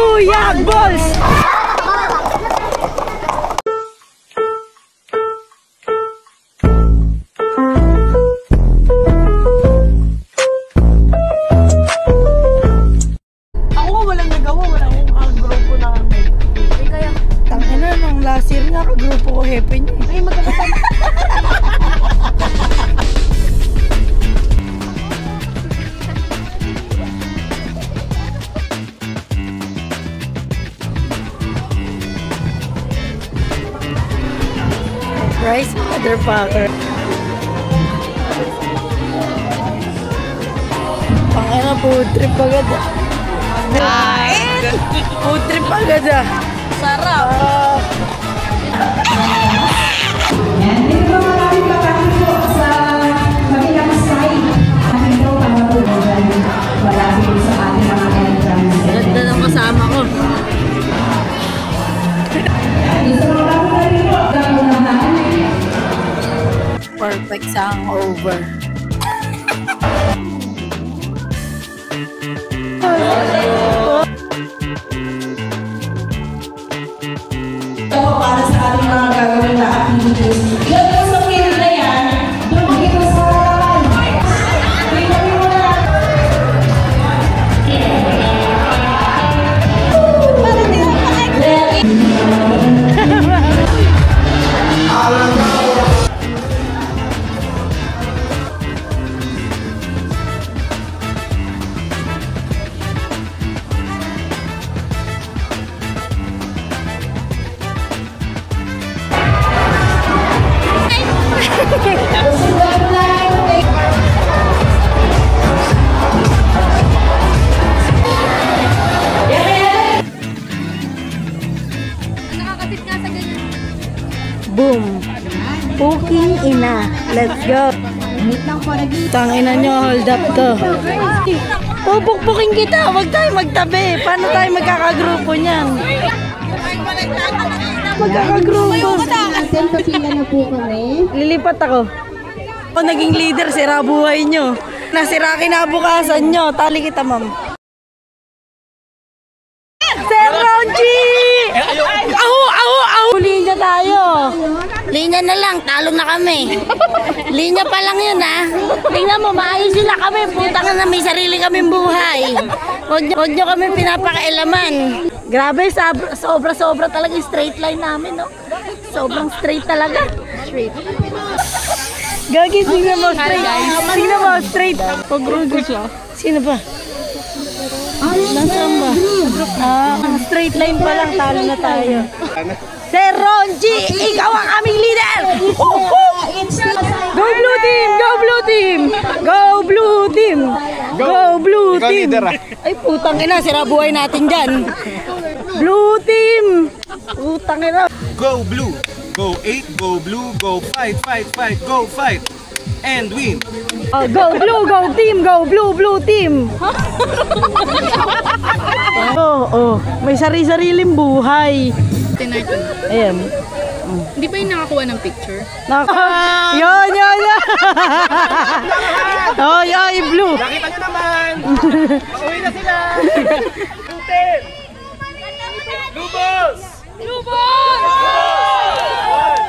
Blue Yak Balls! Ako walang nagawa, wala akong grupo na kami. Kaya, Tangina nung last year nga, kagrupo ko happy niya. ay magkakasama. Rice motherfucker. Pangina, food trip agad ah. Food trip agad ah. Sarap. Yan, dito po maraming kapatid po sa kabilang side. Ating po panabunan. Malapit po sa ating mga entrance. Ganda ng kasama ko. Dito po maraming po. Perfect sa hangover. Ito para sa ating mga gagawin na activities. Yan po sa field na yan. Dumagi po sa harapan. Tingnan mo na. Boom! Puking ina. Let's go! Tangina nyo, hold up to. Pupukpukin kita, huwag tayo magtabi. Paano tayo magkakagrupo niyan? Magkakagrupo. Lilipat ako. Ako naging leader, sira buhay nyo. Nasira kinabukasan nyo. Tali kita, ma'am. Sir Ronji! Linya tayo. Linya na lang, talo na kami. Linya pa lang yun ha. Tingnan mo, maayos sila kami. Putang na, may sarili kaming buhay. Huwag nyo kami pinapakailaman. Grabe, sobra-sobra talaga yung straight line namin, no? Sobrang straight talaga. Straight. Gagi, tingnan mo, straight. Tingnan mo, straight. Pag-grupo siya. Sino ba? Nasaan ba? Straight line pa lang, talo na tayo. Sir Ronji, ikaw ang aming leader! Go Blue Team! Go Blue Team! Go Blue Team! Go Blue Team! Ay putang ina, sira buhay natin dyan. Blue Team! Putang ina. Go Blue! Go 8, go Blue, go fight, fight, fight, go fight! And win! Go Blue, go Team! Go Blue, Blue Team! May sari-sariling buhay. Ayan. Hindi ba yung nakakuha ng picture? Yon! Ay, blue! Nakita nyo naman! Uwi na sila! Blue balls! Blue balls!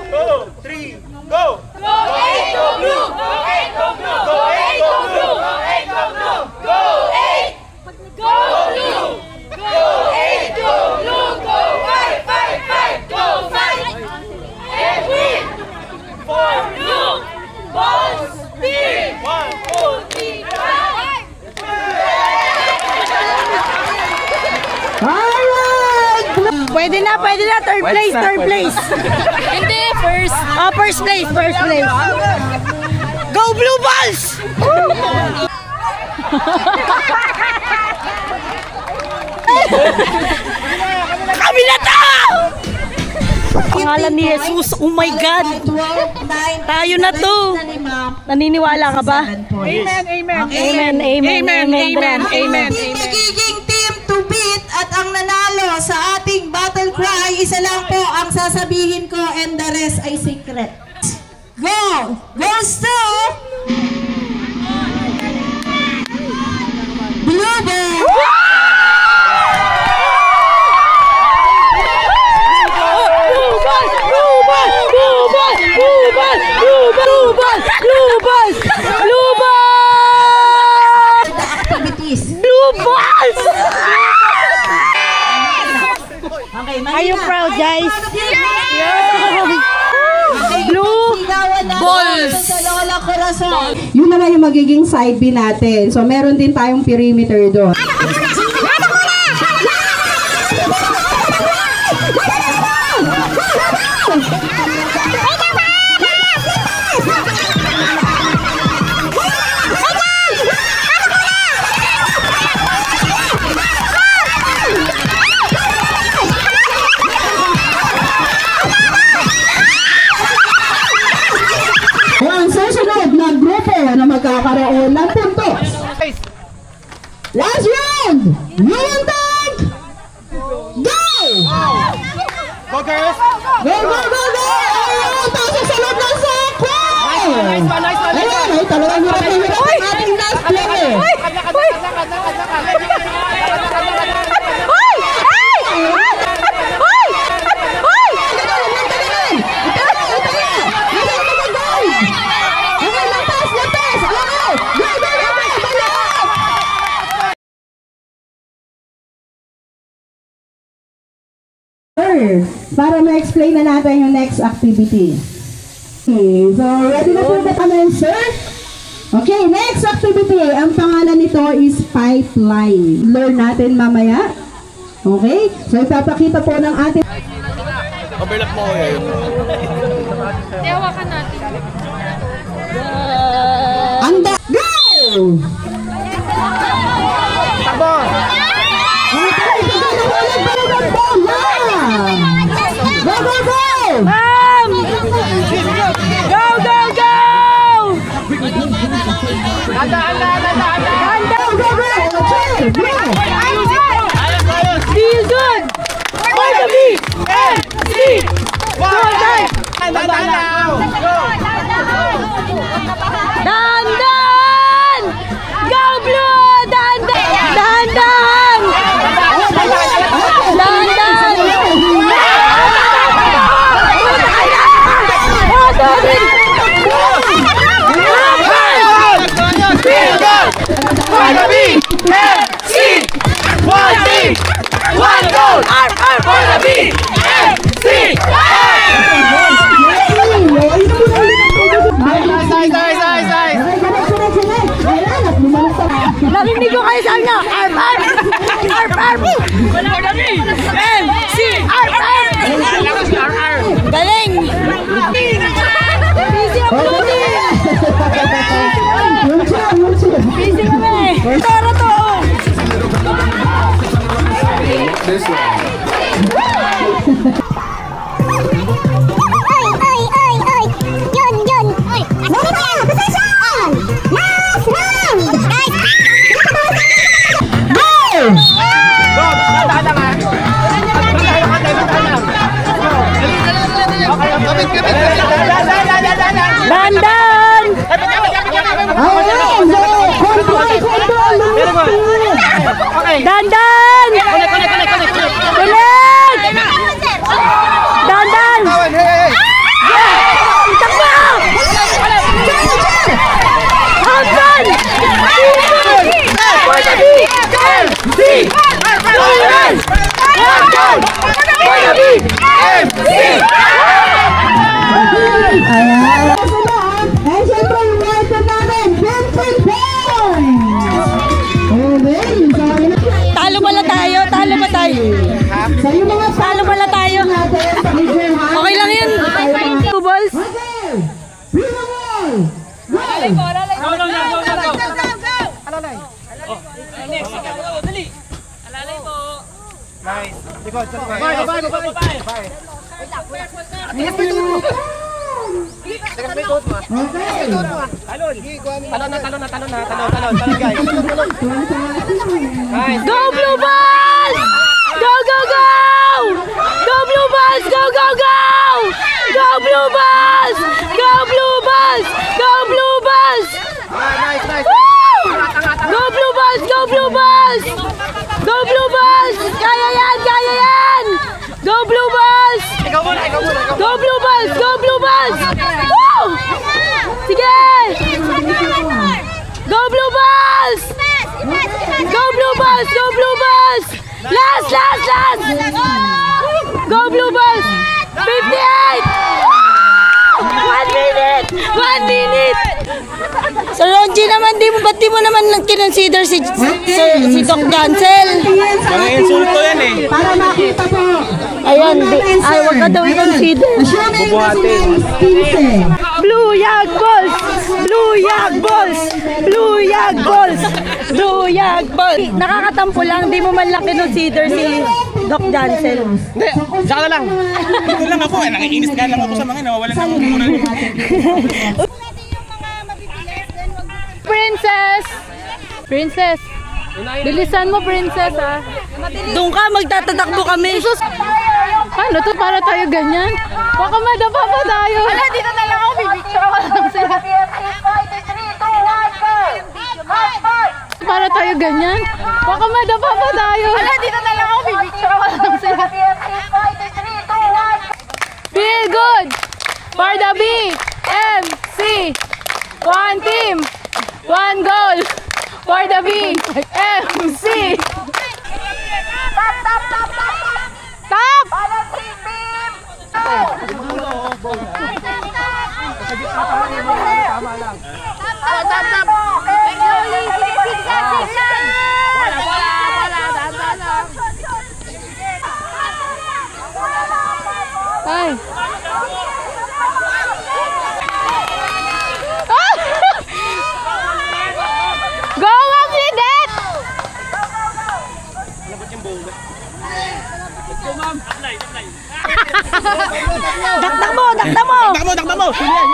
1, 2, 3, go! Go 8, go blue! Go 8, go blue! Go 8, go blue! Go 8, go blue! Go 8! Go blue! Go 8, go blue! Go 5, 5, 5! Go 5! And win! For blue! Balls! Team! 1, 2, 3, 5! Pwede na, third place. Hindi, first! First place. Go Blue Balls! Kami na to! Pangalan ni Jesus, oh my God! Tayo na to! Naniniwala ka ba? Amen. Magiging team to beat at ang nanalo sa ating battle cry, isa lang po ang sasabihin ko and the rest ay secret. Go! Goes to Blue Ball! Blue Balls! Are you proud, guys? Blue Balls! Yun naman yung magiging side B natin. So, meron din tayong perimeter doon. Ang susunod na grupo na magkakaroon ng puntos. Last round! Yung tag! Go! Go, girls! Go, go, go, go! Ayun! Pasok sa loob ng sako! Nice one, nice one, nice one! Ayun! Ay, talagang hirap ang ating last player! Para ma-explain na natin yung next activity. Okay, so ready na po ba kami, sir? Okay, next activity. Ang pangalan nito is pipeline. Learn natin mamaya. Okay? So ipapakita po ng ating... Overlap mo ko yun. Hawakan natin. Go! Tabon! Okay, so gano'n ulit ba ng bola? Go, go, go! Ma'am! Go, go, go! Go, go, go! Okay, go! Feel good! For the beat! MC! Dandan! Go Blue! Dandan! Dandan! Dandan! One goal! For the BMC! Narinig ko kayo sa inyo! Arp! Arp! Arp! Arp! MC! Arp! Arp! Galing! Busy ang Blue! Busy kami! Tara to! This one. Dandan! Dandan! Connect! Dandan! Takbo! Hotman! For the beat! MC! Dandan! Hotman! For the beat! MC! Ayan. And syempre, yung item natin, 50 points! Okay, sorry na. Talo pala tayo? Talo ba tayo? So, yung mga Talo pala tayo? natin, pakisure ha. Okay lang yun. Two balls. Okay, Prima Ball! Go! Nice. Likod, sa likod. Okay. Talon, guys. Nice. Go Blue Balls! Go, go, go! Go Blue Balls! Go, go, go! Go Blue Balls! Go Blue Balls! Go Blue Balls! Nice, nice. Woo! Go Blue Balls! Go Blue Balls! Go Blue Balls! Kaya yan! Kaya yan! Go Blue Balls! Ikaw muna. Go Blue Balls! Go Blue Balls! Woo! Sige! Go Blue Balls! Go Blue Balls! Last! Go Blue Balls! 58! 1 minute! So Ronji naman, ba't di mo naman kinonsider si Doc Jansel? Mga insulto yan eh. Para makita po. Ayan, wag ka daw i-consider. Bubuhatin. Blue Yag Balls! Blue Yag Balls! Blue Yag Balls! Blue Yag Balls! Nakakatampo lang, di mo man lang kinonsider si Doc Jansel. Hindi, saka lang. Dito lang ako eh. Nangiinis nga lang ako sa mga nawawalan ng umunan. Princess! Bilisan mo, Princess, ha? Doon ka, magtatatakbo kami. Paano to? Para tayo ganyan? Baka madapa pa tayo. Wala, dito na lang ako. Bibicture ko lang sila. Para tayo ganyan? Baka madapa pa tayo. Wala, dito na lang ako. Bibicture ko lang sila. Feel good! For the BMC! One team! One goal! For the BMC! Stop! Ay! Go up with it! Dakdak mo! Takbo mo! Sino yan?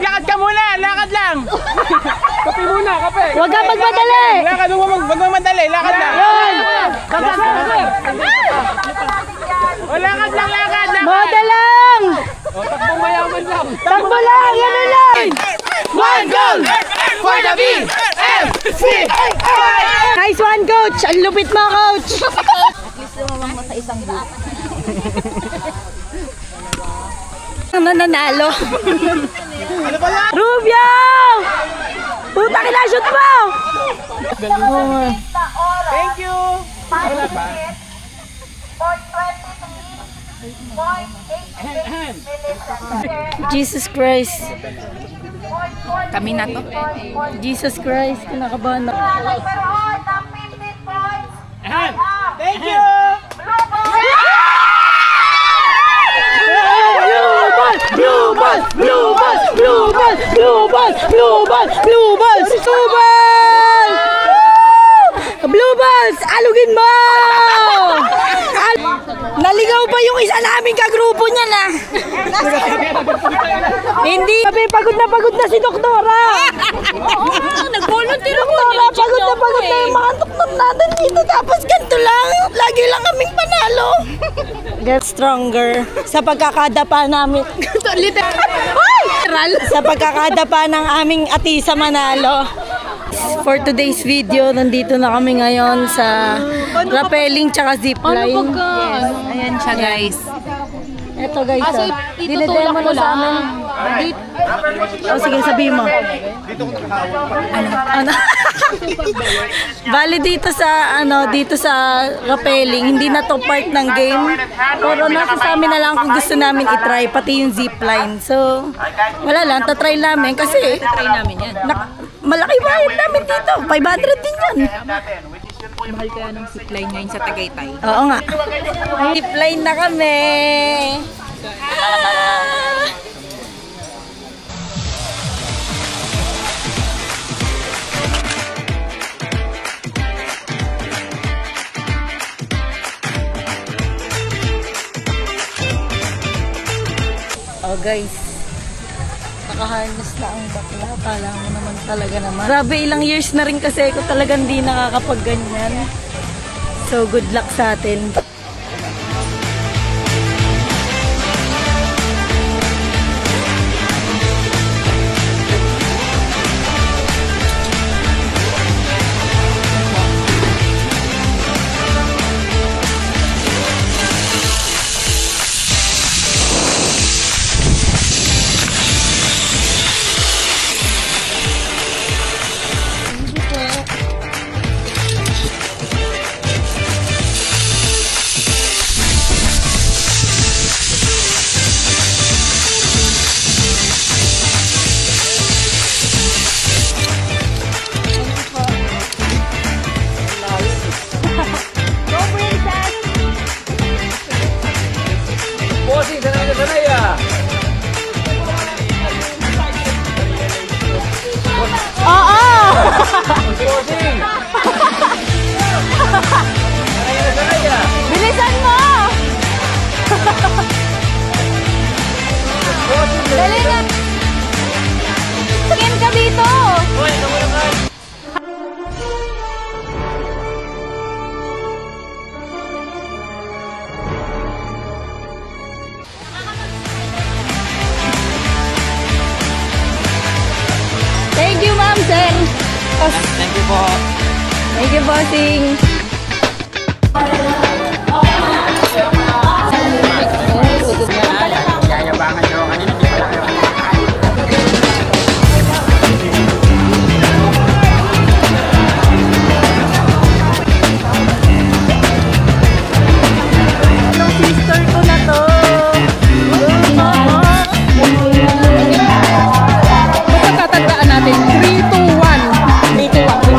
Lakad ka muna! Lakad lang! Kape muna, kape! Huwag ka magmadali! Lakad, huwag mo madali! Lakad lang! Yun! O, lakad lang! Lakad! Moda lang! Takbong mayaman lang! Takbo lang! Yan lang! One goal! For the BMC! Nice one, coach! Ang lupit mo, coach! Ang nananalo. Rubio! Puta, kinashoot mo! Thank you! Wala pa? Jesus Christ. Kami na to. Jesus Christ, kinakabahan na. Thank you! Blue ball! Blue ball! Blue ball! Blue ball! Blue ball! Blue balls! Blue ball! Blue balls! Alugin mo! Naligaw pa yung isa naming kagrupo niya na. Hindi. Sabi, pagod na si Doktora. Nag-volunteer ako. Doktora, pagod na yung mga doktor natin dito. Tapos ganito lang. Lagi lang kaming panalo. Get stronger. Sa pagkakadapa namin. Sa pagkakadapa ng aming Atisa Manalo. For today's video, nandito na kami ngayon sa rappelling tsaka zipline. Ayan siya, guys. Ito guys, So, itutulak mo sa amin. lang. Oh, sige, sabihin mo. Ano? Bali dito sa rappelling, hindi na to part ng game. Pero nasa sa amin na lang kung gusto namin i-try, pati yung zipline. So, wala lang, tatry namin kasi Try namin yan. malaki bayad namin dito. 500 din yan. Mahal kaya ng zipline ngayon sa Tagaytay. Oo nga. Zipline na kami. Oh guys, nakaharness na ang bakla. Kala mo naman talaga naman. Grabe, ilang years na rin kasi ako talagang di nakakapag-ganyan. So good luck sa atin. Dali na! Tingin ka dito! Thank you, ma'am, sir. Thank you po. Thank you, bossing. Yayabangan nyo kanina, di pala kayo. Sister ko na to. Basta tatandaan natin, 3, 2, 1. 3, 2, 1.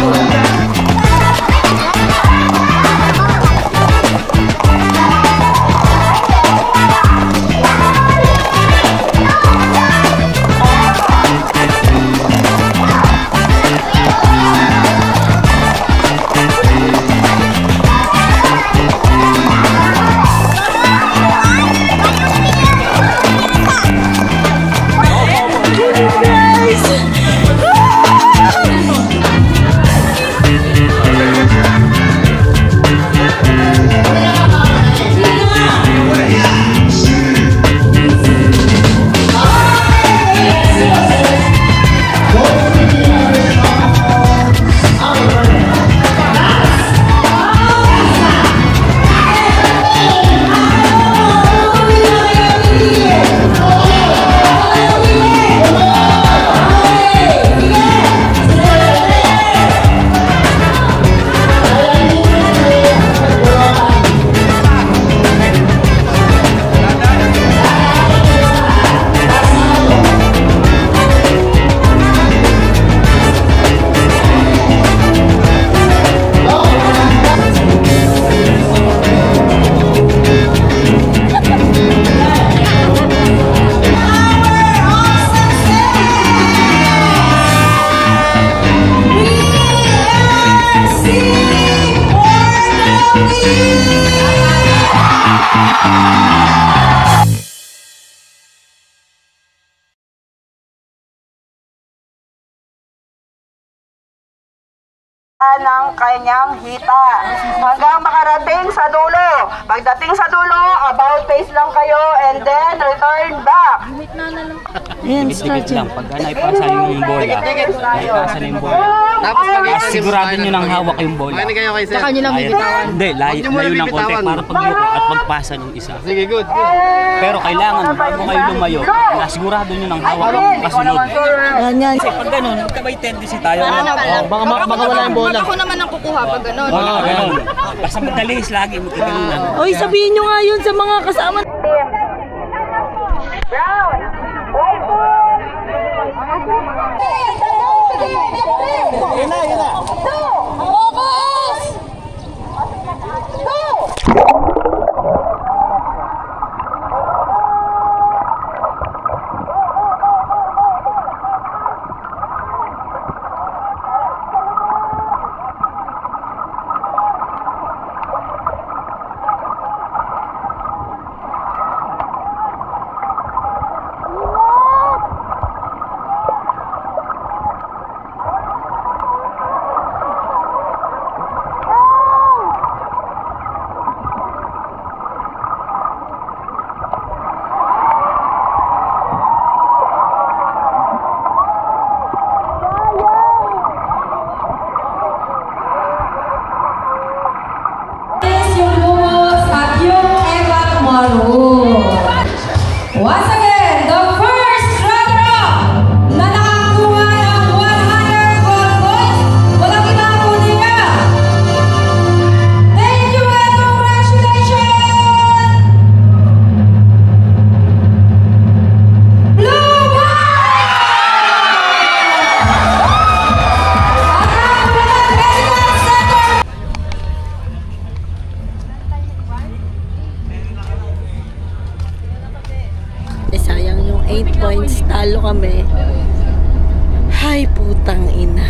ng kanyang hita hanggang makarating sa dulo. Pagdating sa dulo, about face lang kayo and then return back. Ayan, Dikit lang. Pag naipasa yung bola, naipasa na yung bola. Tapos Sigurado nyo nang hawak yung bola. Makinig kayo kay sir. Saka nyo lang bibitawan. Hindi, layo ng konti para pagyuko at pagpasa ng isa. Sige, good. Pero kailangan, bago kayo lumayo, sigurado nyo nang hawak yung kasunod. Yan, yan. Kasi pag ganun, magkabay tendency tayo. Baka wala yung bola. Ako naman ang kukuha pag gano'n. Wala ka ganun. Basta madalis lagi, magkaganunan. Oy, sabihin nyo nga yun sa mga kasama. Once again, the first runner-up na nakakuha ng 100 gold coins. Walang iba kundi ka. Thank you and congratulations! Blue White! At ang medical center. Sayang yung 8 points, talo kami. Hay, putang ina.